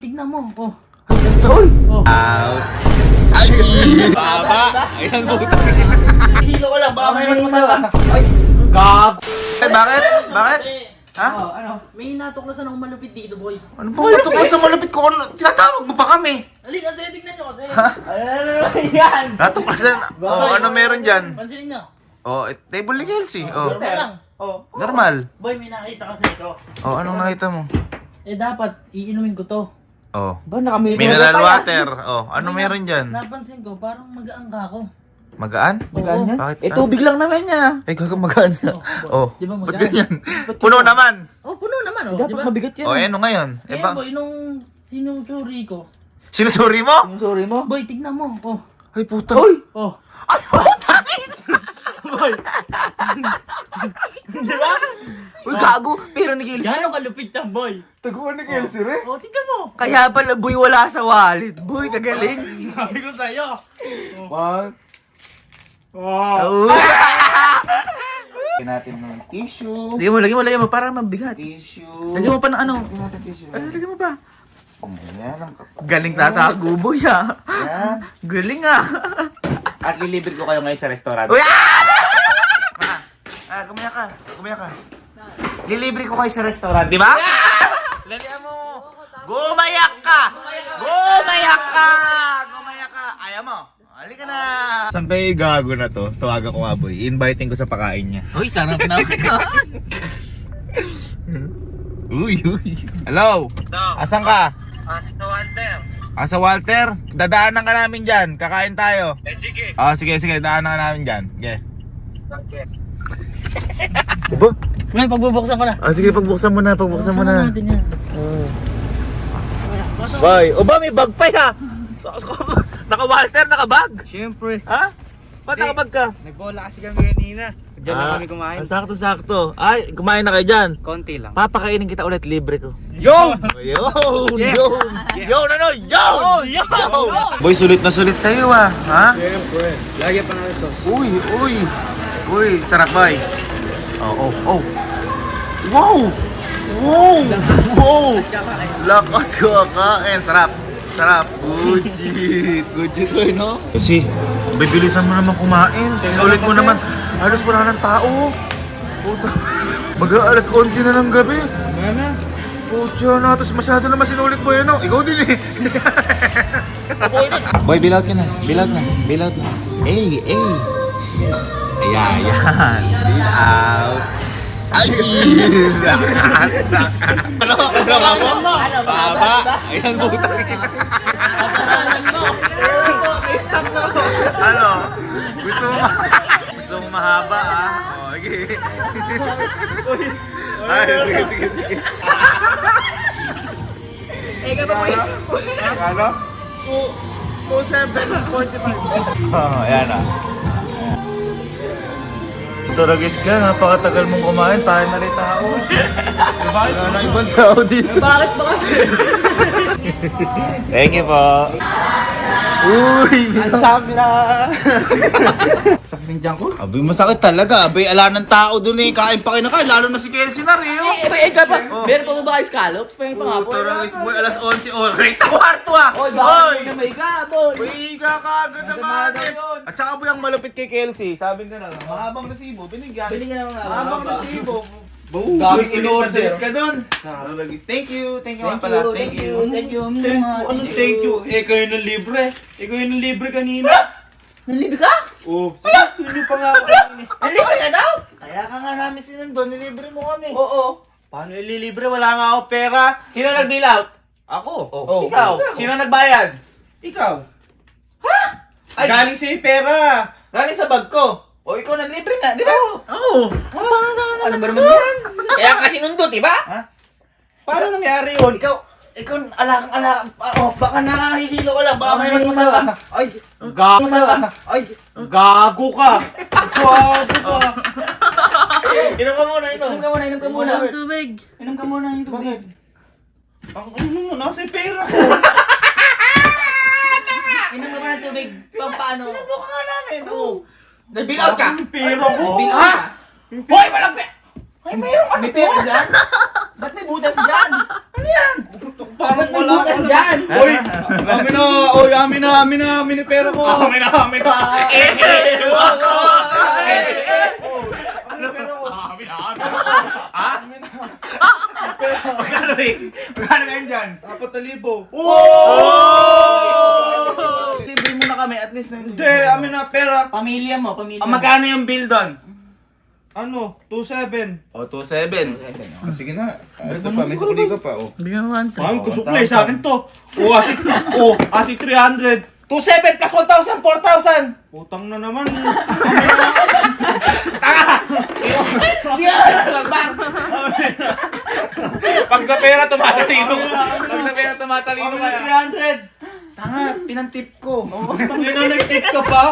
tignan mo. Oh. Hoy! Oh. Out. Ay! Baba! Ayan, buta. Hilo ko lang, baka may mas masama. Ay! Gago. Eh, bakit? Bakit? Ha? Oh, ano? May natuklasan akong malupit dito, boy. Ano ba ito ko sa malupit ko? Tinatawag mo pa kami. Halika, kasi tignan nyo kasi. Ano yan? Natuklasan. Oh, ano meron dyan? Pansinin nyo. Oh, table ni Kelsey. Oh, Normal lang. Oh. normal. Boy, may nakita kasi ito. Oh, anong nakita mo? Eh, dapat iinumin ko to. Oh, Ba, nakamili mineral water. Oh, ano meron dyan? Napansin ko, parang magaang ka ako. Magaan? Magaan yan? Bakit? Eh, tubig lang naman yan ah. Eh, gagang magaan nga. Oh, Di ba ba't magaan? ganyan? Puno naman. Oh, puno naman, oh. Dapat Di ba? mabigat yan. Oh, ano ngayon? Eh, Eh, ba? boy, nung sinusuri ko. Sinusuri mo? Yung sorry mo? Boy, tignan mo. Oh. Ay, puta. Hoy! Oh. Ay, puta! Boy. Di ba? Uy, gago! Pero ni Kelsey. Gano'ng kalupit yan, boy? Taguan ni Kelsey, re? Oh, tignan mo. Kaya pala, boy, wala sa wallet. Boy, kagaling. Sabi ko sa'yo. One. Wow. Lagyan natin ng tissue. Lagyan mo, para mabigat. Tissue. Lagyan mo pa ng ano. Lagyan natin tissue. Ay, lagyan mo pa. Ayan ang Galing tatago, boy, ah. Ayan. Galing, ah. At lilibre ko kayo ngayon sa restaurant. Uy, ah! Gumaya ka. Gumaya ka. Lilibre ko kayo sa restaurant, di ba? Lalian mo. Gumayak ka! Gumayak ka! Gumayak ka! Ayaw mo. Halika na. Saan kayo gago na to? Tawagan ko nga, boy. Inviting ko sa pakain niya. Uy, sarap na ka. Uy. Hello? Asan ka? Sa Walter. Sa Walter? Dadaanan ka namin dyan. Kakain tayo. Eh, sige. Sige. Dadaanan ka namin dyan. Okay. Okay. May pagbubuksan ko na. Sige, pagbuksan mo na. Buksan natin yan. Boy, ba may bag pa ya? Naka-Walter, naka-bag? Siyempre. Ha? Ba't naka-bag ka? Nagbola kasi kami kanina. Diyan na kami kumain. Sakto. Ay, kumain na kayo dyan. Konti lang. Papakainin kita ulit, libre ko. Yo! Yo! Yes! Yo! Boy, sulit na sulit sa'yo ah. Ha? Siyempre. Lagyan pa ng sauce. Uy, sarap boy. Oh. Wow! Lakas kakain. Sarap. Good shit boy, no? Kasi, bibilisan mo naman kumain. Ulit mo naman. Halos wala ng tao. Puta. Mag-aalas 11 na ng gabi. Mana? Pucha na, tapos masyado naman sinulit mo yun, no? Ikaw din eh. Boy, bilad ka na. Bilad na. Ay. Ayan. Bill out. Ay! Ano mo? Baba! Ayan, buta. Ano? Gusto mo mahaba, ah? O, sige. Ay, sige. Ano? 2,745. Ayan ah. Turagis ka, napakatagal mong kumain, tayo na rin tao. Bakit? Wala na ibang tao dito. Bakit ba kasi? Thank you po. Uy! Ang sabi na. Sakling dyan ko. Abay, masakit talaga. Abay, ala ng tao dun eh. Kain pa kayo na kayo, lalo na si Kelsey na rin. Ikaw pa. Meron pa ba kayo scallops? Pahing pa nga po. Turagis boy, alas 11 oras. Kwarto ah! Oy, bakit mo na may gabon? Uy, kakagod naman Masama eh. daw yun. At saka po yung malupit kay Kelsey, sabi ko na, mahabang resibo, binigyan. Bili ka naman nga. Mahabang resibo. Gabi Sulit ka dun. Turagis, thank you nga pala, thank you. Thank you. Anong thank you? Kayo ng libre. Ikaw yung libre kanina. Nalibre ka? Oh, sige, pa nga ako kanina. Nalibre ka daw? Kaya ka nga namin sinundo, nilibre mo kami. Oo. Paano ililibre? Wala nga ako pera. Sino nag-deal out? Ako. Oh, ikaw. Sino nagbayad? Ikaw. Ay, Galing sa'yo yung pera. galing sa bag ko. O, ikaw naglibre nga, di ba? Oo. Ano ba naman yan? Kaya kasi nundot, di ba? Paano nangyari yun? Ikaw, alakang, baka nakahihilo ka lang, baka may mas masama. Ay, gago ka. Ay, gago ka. Gago ka. Inom ka muna, inom. Inom ka muna. Ang tubig. Inom ka muna yung tubig. Ang ano mo, nasa yung pera ko. Inom ka muna ng tubig. Paano? Sinundo ka nga namin, oo. Nag-bill out ka? Ang pera ko. Bill out ka? Hoy, walang Ay, mayroon ka. May pera dyan? Ba't may butas dyan? Ano Parang May wala. butas dyan. Oy, amin na, yung pera ko. Amin na. Wako! Ano pera ko? Amin na. Ha? Magkano kayo dyan? 4,000. Libre mo na kami, at least na Hindi, amin na pera. Pamilya mo, pamilya mo. Magkano yung bill doon? Ano? 2,700. O, 2,700. Sige na. Ito pa, may sukli ka pa. Oh. Mami, kusuplay sa akin to. Asi 300. 2,700 plus 1,000, 4,000. Utang na naman. Pag sa pera, tumatalino. Pag sa pera, tumatalino Kami kaya. na 300. Tanga, pinantip ko. Tangina, nag-tip ka pa.